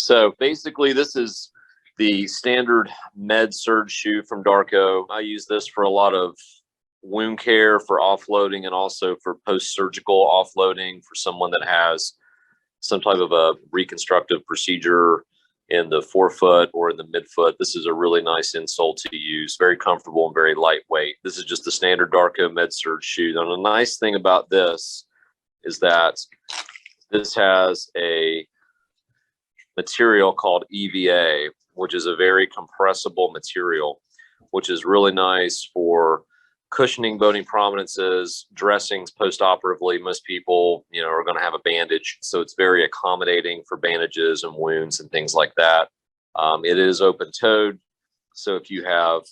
So basically, this is the standard Med Surge shoe from Darko. I use this for a lot of wound care, for offloading, and also for post-surgical offloading for someone that has some type of a reconstructive procedure in the forefoot or in the midfoot. This is a really nice insole to use, very comfortable and very lightweight. This is just the standard Darko Med Surge shoe. And the nice thing about this is that this has a material called EVA, which is a very compressible material, which is really nice for cushioning bony prominences, dressings post-operatively. Most people, are going to have a bandage, so it's very accommodating for bandages and wounds and things like that. It is open-toed, so if you have,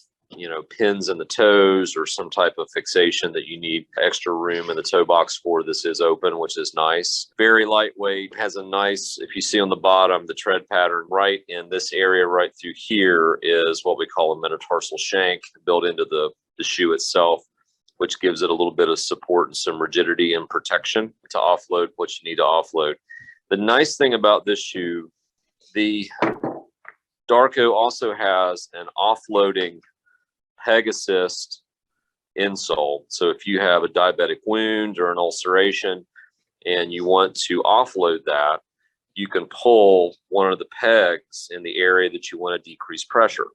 pins in the toes or some type of fixation that you need extra room in the toe box for, this is open, which is nice. Very lightweight, has a nice, if you see on the bottom, the tread pattern right in this area right through here is what we call a metatarsal shank built into the shoe itself, which gives it a little bit of support and some rigidity and protection to offload what you need to offload. The nice thing about this shoe, the Darko also has an offloading Pegasus insole. So if you have a diabetic wound or an ulceration and you want to offload that, you can pull one of the pegs in the area that you want to decrease pressure.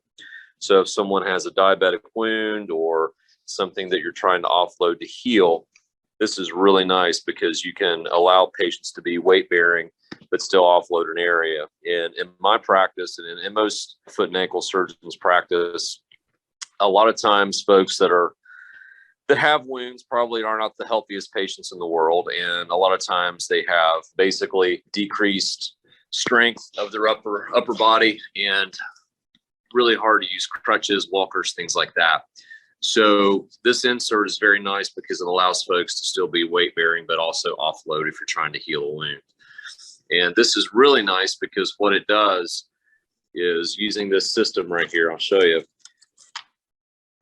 So if someone has a diabetic wound or something that you're trying to offload to heal, this is really nice because you can allow patients to be weight bearing but still offload an area. And in my practice, and in most foot and ankle surgeons' practice, a lot of times folks that have wounds probably are not the healthiest patients in the world, and a lot of times they have basically decreased strength of their upper body and really hard to use crutches, walkers, things like that. So this insert is very nice because it allows folks to still be weight bearing but also offload if you're trying to heal a wound. And this is really nice because what it does is, using this system right here, I'll show you.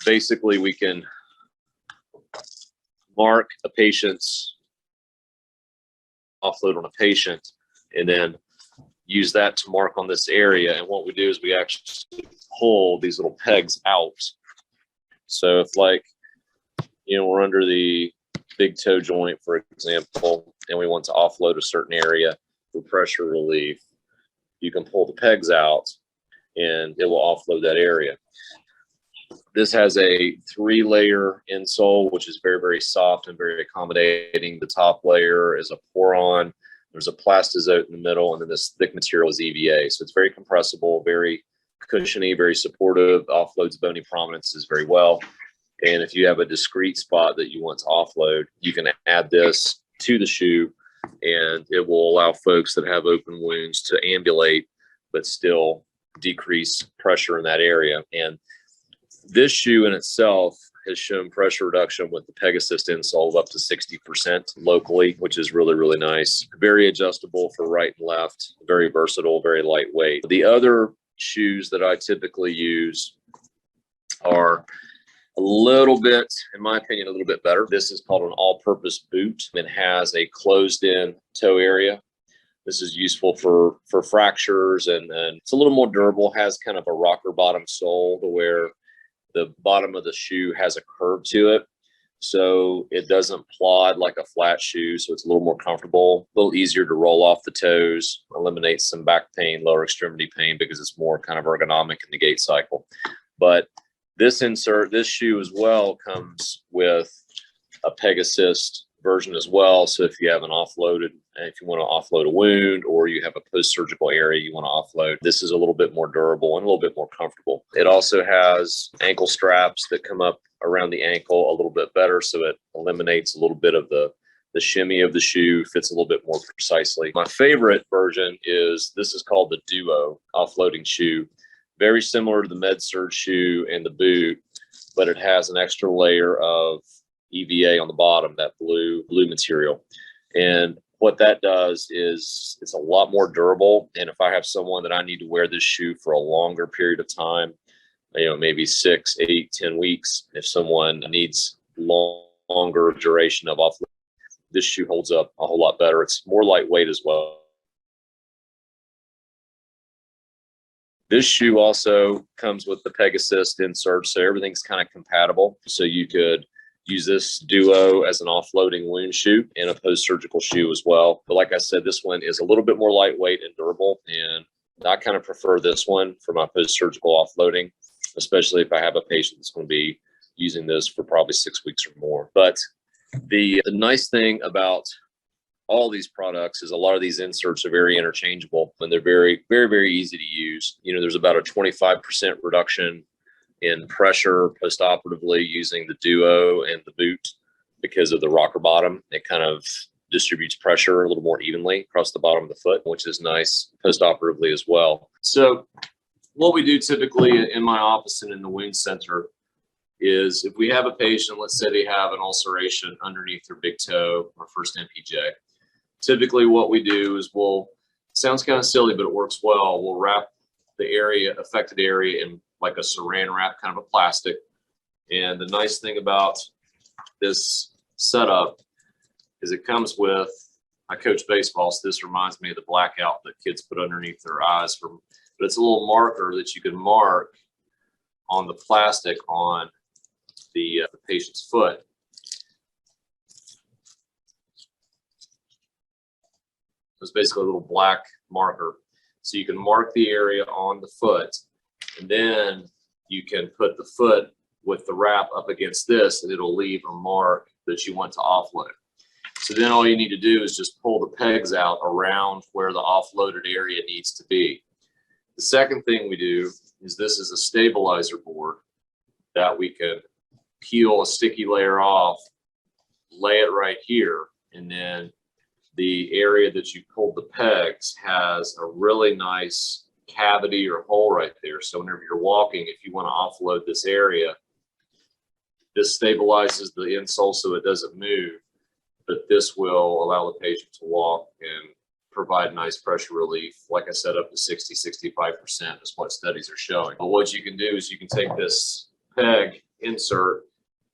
Basically, we can mark a patient's offload on a patient and then use that to mark on this area. And what we do is we actually pull these little pegs out. So if, like, we're under the big toe joint, for example, and we want to offload a certain area for pressure relief, you can pull the pegs out and it will offload that area. This has a 3-layer insole, which is very, very soft and very accommodating. The top layer is a pour-on. There's a plastizote in the middle, and then this thick material is EVA. So it's very compressible, very cushiony, very supportive, offloads bony prominences very well. And if you have a discrete spot that you want to offload, you can add this to the shoe, and it will allow folks that have open wounds to ambulate, but still decrease pressure in that area. And this shoe in itself has shown pressure reduction with the Pegasus insole of up to 60% locally, which is really, really nice. Very adjustable for right and left, very versatile, very lightweight. The other shoes that I typically use are a little bit, in my opinion, a little bit better. This is called an all-purpose boot. It has a closed-in toe area. This is useful for fractures, and it's a little more durable, has kind of a rocker bottom sole to where the bottom of the shoe has a curve to it, so it doesn't plod like a flat shoe, so it's a little more comfortable, a little easier to roll off the toes, eliminates some back pain, lower extremity pain, because it's more kind of ergonomic in the gait cycle. But this shoe as well comes with a Pegasus version as well. So if you have an offloaded, if you want to offload a wound, or you have a post-surgical area you want to offload, this is a little bit more durable and a little bit more comfortable. It also has ankle straps that come up around the ankle a little bit better, so it eliminates a little bit of the shimmy of the shoe, fits a little bit more precisely. My favorite version is, this is called the Duo offloading shoe. Very similar to the Med Surge shoe and the boot, but it has an extra layer of EVA on the bottom, that blue material. And what that does is it's a lot more durable. And if I have someone that I need to wear this shoe for a longer period of time, maybe 6, 8, 10 weeks, if someone needs longer duration of offload, this shoe holds up a whole lot better. It's more lightweight as well. This shoe also comes with the Pegasus Insert, so everything's kind of compatible. So you could use this duo as an offloading wound shoe and a post-surgical shoe as well. But like I said, this one is a little bit more lightweight and durable, and I kind of prefer this one for my post-surgical offloading, especially if I have a patient that's going to be using this for probably 6 weeks or more. But the nice thing about all these products is a lot of these inserts are very interchangeable, and they're very, very, very easy to use. You know, there's about a 25% reduction in pressure post-operatively using the duo and the boot because of the rocker bottom. It kind of distributes pressure a little more evenly across the bottom of the foot, which is nice post-operatively as well. So what we do typically in my office and in the wound center is if we have a patient, let's say they have an ulceration underneath their big toe or first MPJ, typically what we do is sounds kind of silly, but it works well. We'll wrap the affected area in like a saran wrap, kind of a plastic. And the nice thing about this setup is it comes with, I coach baseball, so this reminds me of the blackout that kids put underneath their eyes. But it's a little marker that you can mark on the plastic on the patient's foot. It's basically a little black marker. So you can mark the area on the foot, and then you can put the foot with the wrap up against this, and it'll leave a mark that you want to offload. So then all you need to do is just pull the pegs out around where the offloaded area needs to be. The second thing we do is this is a stabilizer board that we can peel a sticky layer off, lay it right here, and then the area that you pulled the pegs has a really nice cavity or hole right there. So whenever you're walking, if you want to offload this area, this stabilizes the insole so it doesn't move, but this will allow the patient to walk and provide nice pressure relief. Like I said, up to 60–65% is what studies are showing. But what you can do is you can take this peg insert,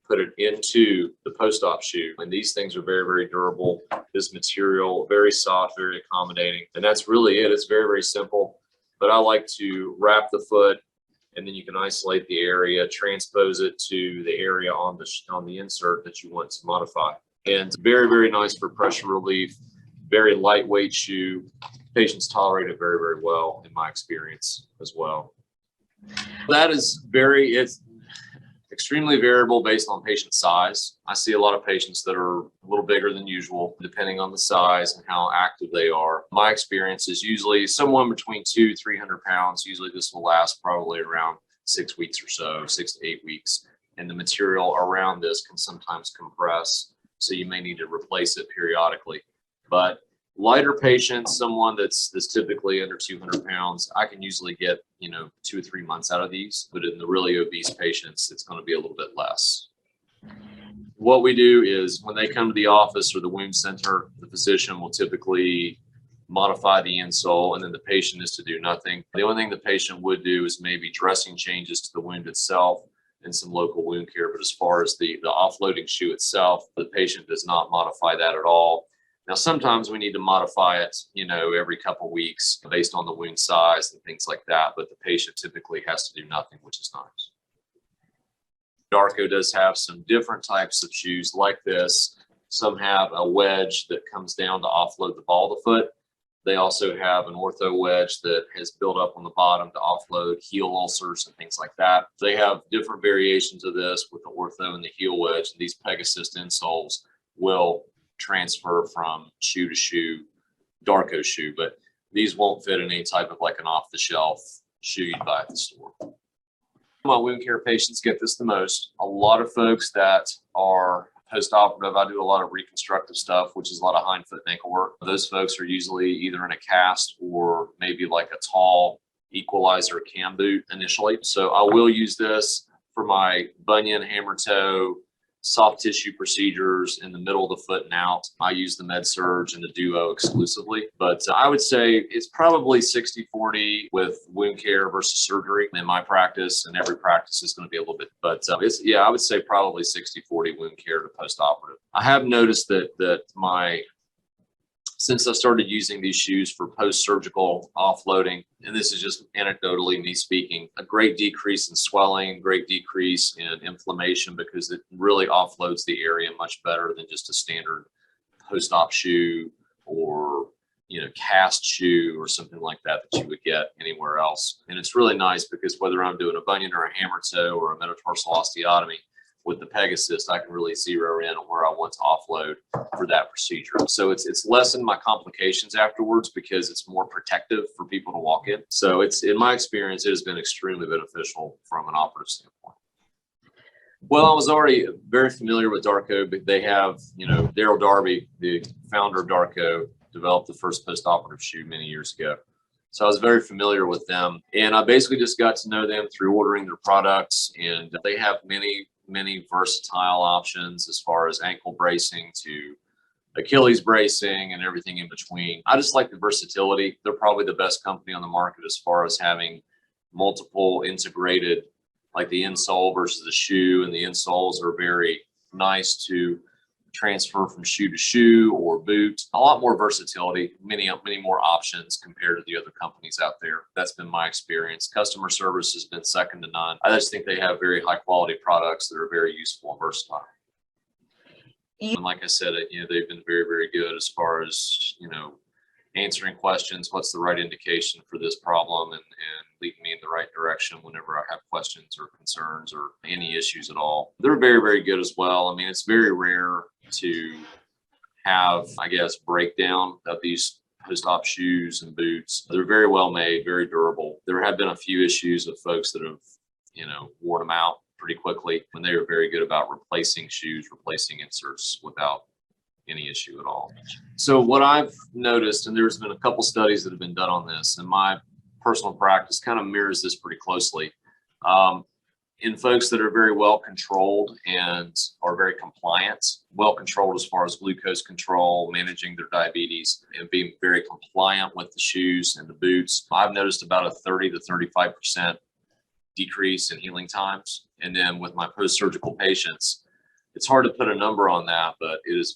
put it into the post-op shoe. And these things are very, very durable. This material, very soft, very accommodating. And that's really it. It's very, very simple. But I like to wrap the foot, and then you can isolate the area, transpose it to the area on the insert that you want to modify. And very, very nice for pressure relief, very lightweight shoe. Patients tolerate it very, very well in my experience as well. That is it's extremely variable based on patient size. I see a lot of patients that are a little bigger than usual, depending on the size and how active they are. My experience is usually someone between 200–300 pounds. Usually this will last probably around 6 weeks or so, 6 to 8 weeks. And the material around this can sometimes compress, so you may need to replace it periodically. But lighter patients, someone that's typically under 200 pounds, I can usually get, 2 or 3 months out of these. But in the really obese patients, it's going to be a little bit less. What we do is when they come to the office or the wound center, the physician will typically modify the insole, and then the patient is to do nothing. The only thing the patient would do is maybe dressing changes to the wound itself and some local wound care. But as far as the offloading shoe itself, the patient does not modify that at all. Now, sometimes we need to modify it, every couple of weeks based on the wound size and things like that. But the patient typically has to do nothing, which is nice. Darko does have some different types of shoes like this. Some have a wedge that comes down to offload the ball of the foot. They also have an ortho wedge that has built up on the bottom to offload heel ulcers and things like that. They have different variations of this with the ortho and the heel wedge. And these Pegasus insoles will transfer from shoe to shoe, Darko shoe, but these won't fit in any type of like an off-the-shelf shoe you'd buy at the store. My wound care patients get this the most. A lot of folks that are post-operative, I do a lot of reconstructive stuff, which is a lot of hind foot and ankle work. Those folks are usually either in a cast or maybe like a tall equalizer cam boot initially. So I will use this for my bunion, hammer toe, soft tissue procedures in the middle of the foot and out. I use the Med Surge and the Duo exclusively, but I would say it's probably 60–40 with wound care versus surgery in my practice, and every practice is going to be a little bit, but I would say probably 60–40 wound care to post-operative. I have noticed that my since I started using these shoes for post-surgical offloading, and this is just anecdotally me speaking, a great decrease in swelling, great decrease in inflammation, because it really offloads the area much better than just a standard post-op shoe or cast shoe or something like that you would get anywhere else. And it's really nice because whether I'm doing a bunion or a hammer toe or a metatarsal osteotomy, with the Pegasus, I can really zero in on where I want to offload for that procedure. So it's lessened my complications afterwards because it's more protective for people to walk in. So it's, in my experience, it has been extremely beneficial from an operative standpoint. Well, I was already very familiar with Darko, but they have, Daryl Darby, the founder of Darko, developed the first post-operative shoe many years ago. So I was very familiar with them, and I basically just got to know them through ordering their products, and they have many versatile options as far as ankle bracing to Achilles bracing and everything in between. I just like the versatility. They're probably the best company on the market as far as having multiple integrated, like the insole versus the shoe, and the insoles are very nice to transfer from shoe to shoe or boot. A lot more versatility, many more options compared to the other companies out there. That's been my experience. Customer service has been second to none. I just think they have very high quality products that are very useful and versatile. And like I said, they've been very good as far as, answering questions. What's the right indication for this problem, and leading me in the right direction whenever I have questions or concerns or any issues at all. They're very good as well. I mean, it's very rare to have, I guess, breakdown of these post-op shoes and boots. They're very well made, very durable. There have been a few issues of folks that have, worn them out pretty quickly, when they were very good about replacing shoes, replacing inserts without any issue at all. So what I've noticed, and there's been a couple studies that have been done on this, and my personal practice kind of mirrors this pretty closely. In folks that are very well controlled and are very compliant, well controlled as far as glucose control, managing their diabetes, and being very compliant with the shoes and the boots, I've noticed about a 30 to 35% decrease in healing times. And then with my post-surgical patients, it's hard to put a number on that, but it is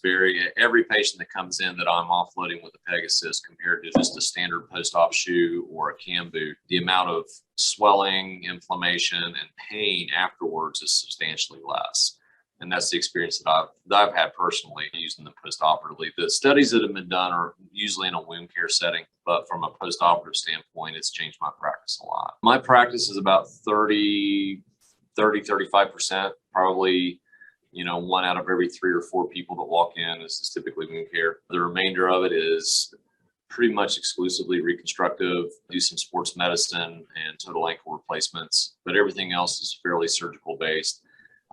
every patient that comes in that I'm offloading with the Pegasus compared to just a standard post-op shoe or a cam boot, the amount of swelling, inflammation, and pain afterwards is substantially less. And that's the experience that I've had personally using them post-operatively. The studies that have been done are usually in a wound care setting, but from a post-operative standpoint, it's changed my practice a lot. My practice is about 35%, probably 1 out of every 3 or 4 people that walk in is typically wound care. The remainder of it is pretty much exclusively reconstructive, do some sports medicine and total ankle replacements, but everything else is fairly surgical based.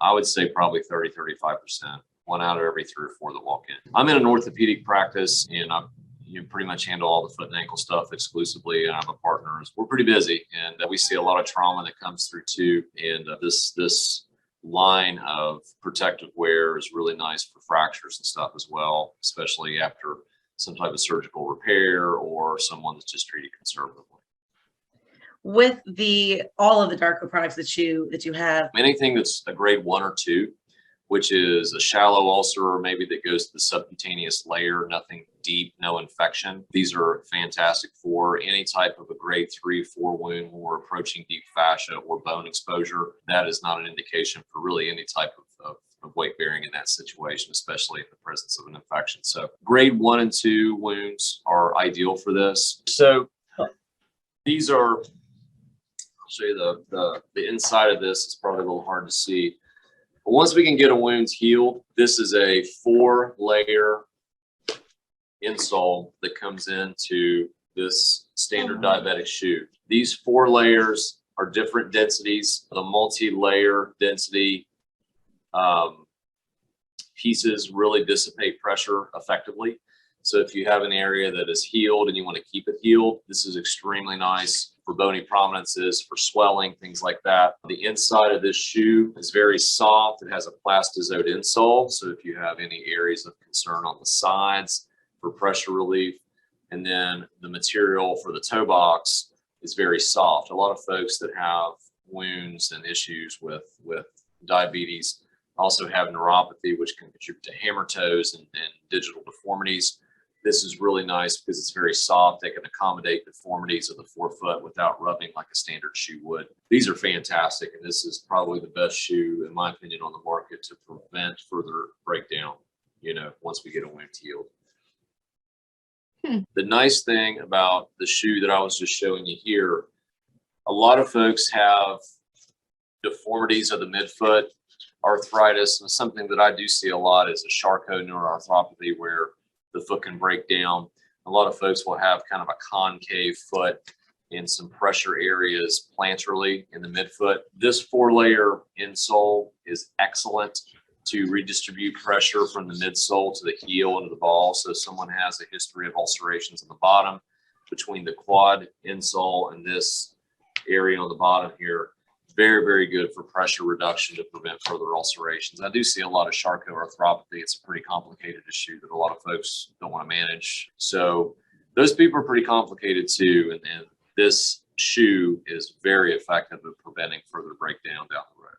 I would say probably 30, 35%, 1 out of every 3 or 4 that walk in. I'm in an orthopedic practice, and you pretty much handle all the foot and ankle stuff exclusively, and I'm a partner. We're pretty busy, and we see a lot of trauma that comes through too, and this line of protective wear is really nice for fractures and stuff as well, especially after some type of surgical repair or someone that's just treated conservatively. With all of the Darko products that you have, anything that's a grade 1 or 2, which is a shallow ulcer or maybe that goes to the subcutaneous layer, nothing deep, no infection. These are fantastic for any type of a grade 3, 4 wound when we're approaching deep fascia or bone exposure. That is not an indication for really any type of weight bearing in that situation, especially in the presence of an infection. So grade 1 and 2 wounds are ideal for this. So these are, I'll show you the inside of this. It's probably a little hard to see. But once we can get a wound healed, this is a 4-layer insole that comes into this standard diabetic shoe. These 4 layers are different densities. The multi-layer density pieces really dissipate pressure effectively. So if you have an area that is healed and you want to keep it healed, this is extremely nice for bony prominences, for swelling, things like that. The inside of this shoe is very soft. It has a plastizote insole. So if you have any areas of concern on the sides for pressure relief, and then the material for the toe box is very soft. A lot of folks that have wounds and issues with diabetes also have neuropathy, which can contribute to hammer toes and digital deformities. This is really nice because it's very soft. They can accommodate deformities of the forefoot without rubbing like a standard shoe would. These are fantastic, and this is probably the best shoe, in my opinion, on the market to prevent further breakdown, you know, once we get a wound healed. The nice thing about the shoe that I was just showing you here, a lot of folks have deformities of the midfoot, arthritis, and something that I do see a lot is a Charcot neuroarthropathy where the foot can break down. A lot of folks will have kind of a concave foot in some pressure areas plantarly in the midfoot. This 4-layer insole is excellent to redistribute pressure from the midsole to the heel into the ball. So someone has a history of ulcerations on the bottom between the quad insole and this area on the bottom here. Very, very good for pressure reduction to prevent further ulcerations. I do see a lot of Charcot arthropathy. It's a pretty complicated issue that a lot of folks don't want to manage. So those people are pretty complicated too. And this shoe is very effective at preventing further breakdown down the road.